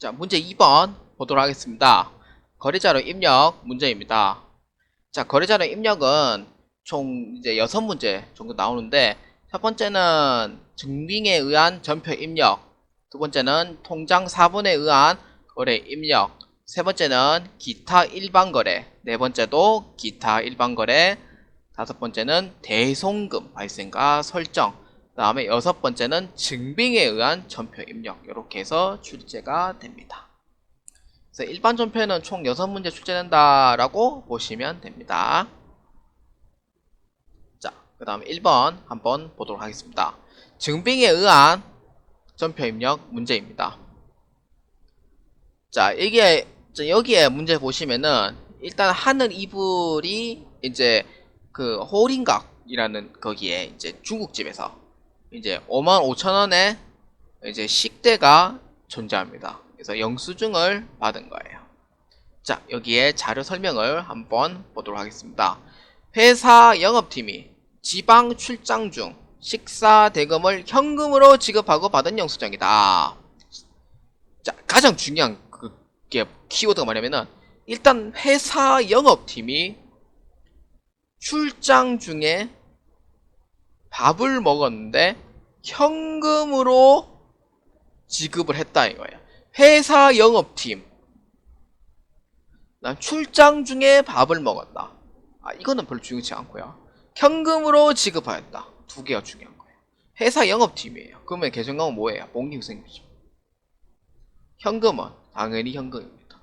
자, 문제 2번 보도록 하겠습니다. 거래자료 입력 문제입니다. 자, 거래자료 입력은 총 이제 6문제 정도 나오는데, 첫 번째는 증빙에 의한 전표 입력, 두 번째는 통장 4번에 의한 거래 입력, 세 번째는 기타 일반 거래, 네 번째도 기타 일반 거래, 다섯 번째는 대송금 발생과 설정, 그 다음에 여섯 번째는 증빙에 의한 전표 입력. 이렇게 해서 출제가 됩니다. 그래서 일반 전표는 총 6문제 출제된다라고 보시면 됩니다. 자, 그 다음에 1번 한번 보도록 하겠습니다. 증빙에 의한 전표 입력 문제입니다. 자, 여기에 문제 보시면은 일단 하늘 이불이 이제 그 호링각이라는 거기에 이제 중국집에서 이제 55,000원에 이제 식대가 존재합니다. 그래서 영수증을 받은 거예요. 자, 여기에 자료 설명을 한번 보도록 하겠습니다. 회사 영업팀이 지방 출장 중 식사 대금을 현금으로 지급하고 받은 영수증이다. 자, 가장 중요한 그게 키워드가 뭐냐면은, 일단 회사 영업팀이 출장 중에 밥을 먹었는데 현금으로 지급을 했다 이거예요. 회사 영업팀 출장 중에 밥을 먹었다. 이거는 별로 중요치 않고요. 현금으로 지급하였다. 두 개가 중요한 거예요. 회사 영업팀이에요. 그러면 계정명은 뭐예요? 복리후생비죠. 현금은 당연히 현금입니다.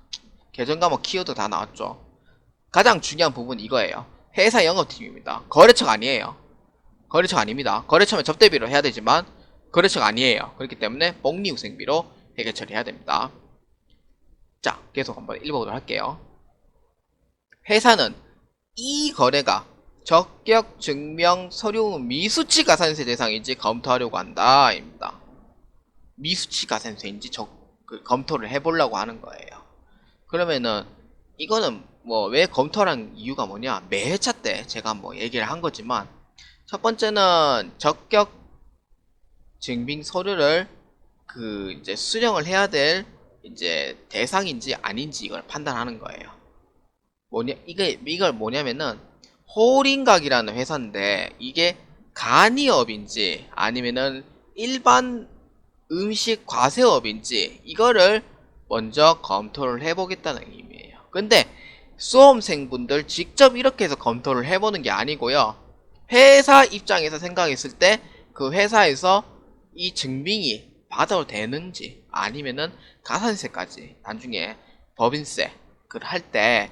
계정과목 키워드 다 나왔죠. 가장 중요한 부분은 이거예요. 회사 영업팀입니다. 거래처가 아니에요. 거래처가 아닙니다. 거래처면 접대비로 해야 되지만 거래처가 아니에요. 그렇기 때문에 복리후생비로 해결 처리해야 됩니다. 자, 계속 한번 읽어보도록 할게요. 회사는 이 거래가 적격 증명 서류 미수치 가산세 대상인지 검토하려고 한다 입니다. 미수치 가산세인지 검토를 해보려고 하는 거예요. 그러면은 이거는 뭐 왜 검토한 이유가 뭐냐, 매회차 때 제가 뭐 얘기를 한 거지만, 첫 번째는 적격 증빙 서류를 이제 수령을 해야 될 이제 대상인지 아닌지 이걸 판단하는 거예요. 이걸 뭐냐면은 호링각이라는 회사인데, 이게 간이업인지 아니면은 일반 음식 과세업인지 이거를 먼저 검토를 해보겠다는 의미예요. 근데 수험생분들 직접 이렇게 해서 검토를 해보는 게 아니고요. 회사 입장에서 생각했을 때 그 회사에서 이 증빙이 받아도 되는지, 아니면은 가산세까지 나중에 법인세 할 때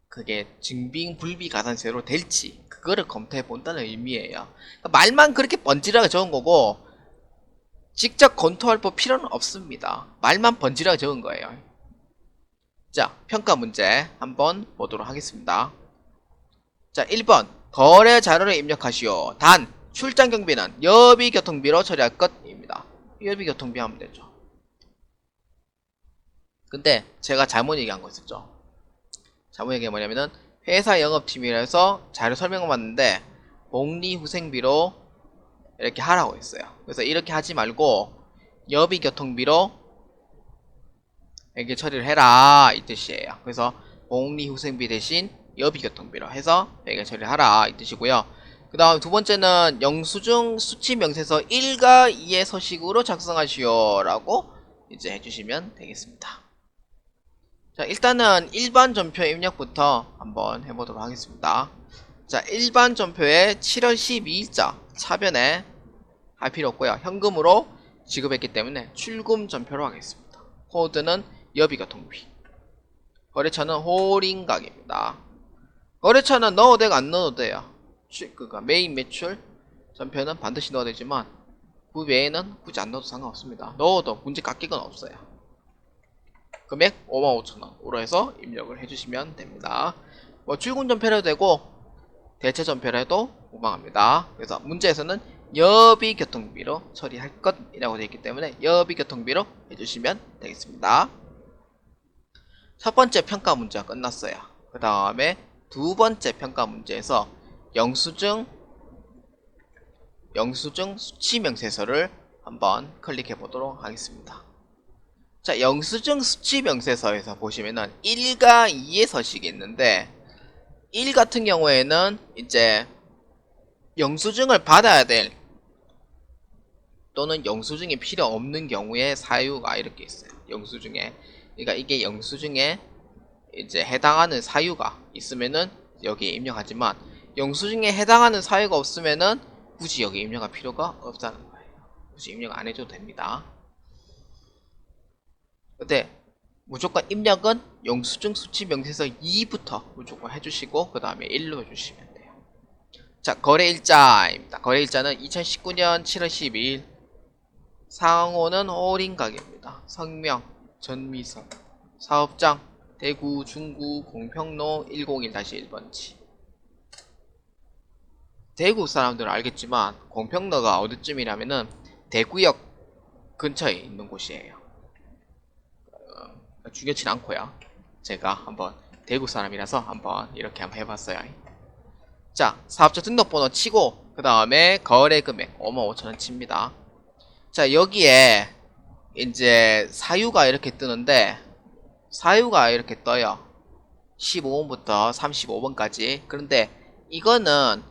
그게 증빙 불비 가산세로 될지, 그거를 검토해 본다는 의미예요. 그러니까 말만 그렇게 번지르하게 적은 거고 직접 검토할 필요는 없습니다. 말만 번지르하게 적은 거예요. 자, 평가 문제 한번 보도록 하겠습니다. 자, 1번 거래 자료를 입력하시오. 단 출장 경비는 여비 교통비로 처리할 것입니다. 여비 교통비 하면 되죠. 근데 제가 잘못 얘기한 거 있었죠. 잘못 얘기한 게 뭐냐면은, 회사 영업팀이라 해서 자료 설명을 받는데 복리후생비로 이렇게 하라고 했어요. 그래서 이렇게 하지 말고 여비 교통비로 이렇게 처리를 해라 이 뜻이에요. 그래서 복리후생비 대신 여비 교통비로 해서 이렇게 처리를 하라 이 뜻이고요. 그 다음 두 번째는 영수증 수치 명세서 1과 2의 서식으로 작성하시오 라고 이제 해주시면 되겠습니다. 자, 일단은 일반 전표 입력부터 한번 해보도록 하겠습니다. 자, 일반 전표에 7월 12일자 차변에 할 필요 없고요. 현금으로 지급했기 때문에 출금 전표로 하겠습니다. 코드는 여비교통비. 거래처는 호링각입니다. 거래처는 넣어도 되고 안 넣어도 돼요. 그러니까 메인 매출 전표는 반드시 넣어야 되지만 그 외에는 굳이 안 넣어도 상관없습니다. 넣어도 문제 깎일 건 없어요. 금액 55,000원으로 해서 입력을 해주시면 됩니다. 뭐 출금 전표로 해도 되고 대체 전표로 해도 무방합니다. 그래서 문제에서는 여비 교통비로 처리할 것이라고 되어 있기 때문에 여비 교통비로 해주시면 되겠습니다. 첫 번째 평가 문제가 끝났어요. 그 다음에 두 번째 평가 문제에서 영수증 수치 명세서를 한번 클릭해 보도록 하겠습니다. 자, 영수증 수치 명세서에서 보시면은 1과 2의 서식이 있는데 1 같은 경우에는 이제 영수증을 받아야 될 또는 영수증이 필요 없는 경우에 사유가 이렇게 있어요. 영수증에. 그러니까 이게 영수증에 이제 해당하는 사유가 있으면은 여기에 입력하지만 영수증에 해당하는 사유가 없으면은 굳이 여기 입력할 필요가 없다는 거예요. 굳이 입력 안 해줘도 됩니다. 근데 무조건 입력은 영수증 수치 명세서 2부터 무조건 해주시고 그 다음에 1로 해주시면 돼요. 자, 거래일자입니다. 거래일자는 2019년 7월 12일 상호는 호링 가게입니다. 성명, 전미선, 사업장, 대구, 중구, 공평로 101-1번지. 대구 사람들은 알겠지만 공평로가 어디쯤이냐면은 대구역 근처에 있는 곳이에요. 중요치 않고요. 제가 한번 대구 사람이라서 한번 이렇게 한번 해봤어요. 자, 사업자 등록번호 치고 그 다음에 거래금액 55,000원 칩니다. 자, 여기에 이제 사유가 이렇게 뜨는데 사유가 이렇게 떠요. 15번부터 35번까지. 그런데 이거는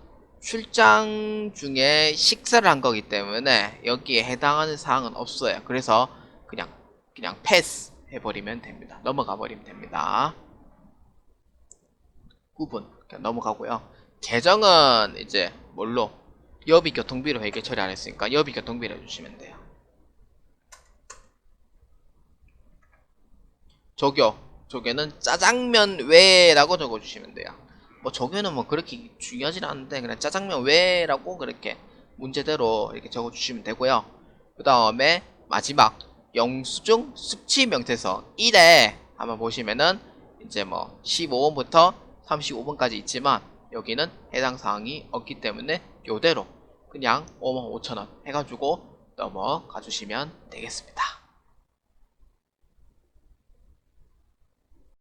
출장 중에 식사를 한 거기 때문에 여기에 해당하는 사항은 없어요. 그래서 그냥 패스 해버리면 됩니다. 넘어가 버리면 됩니다. 9분 넘어가고요. 계정은 이제 뭘로? 여비 교통비로 회계 처리 안 했으니까 여비 교통비로 해주시면 돼요. 조교는 짜장면 외라고 적어주시면 돼요. 뭐 조교는 뭐 그렇게 중요하진 않은데 그냥 짜장면 외라고 그렇게 문제대로 이렇게 적어주시면 되고요. 그 다음에 마지막 영수증 수치 명세서 1에 한번 보시면은 이제 뭐 15번부터 35번까지 있지만 여기는 해당 사항이 없기 때문에 요대로 그냥 55,000원 해가지고 넘어가 주시면 되겠습니다.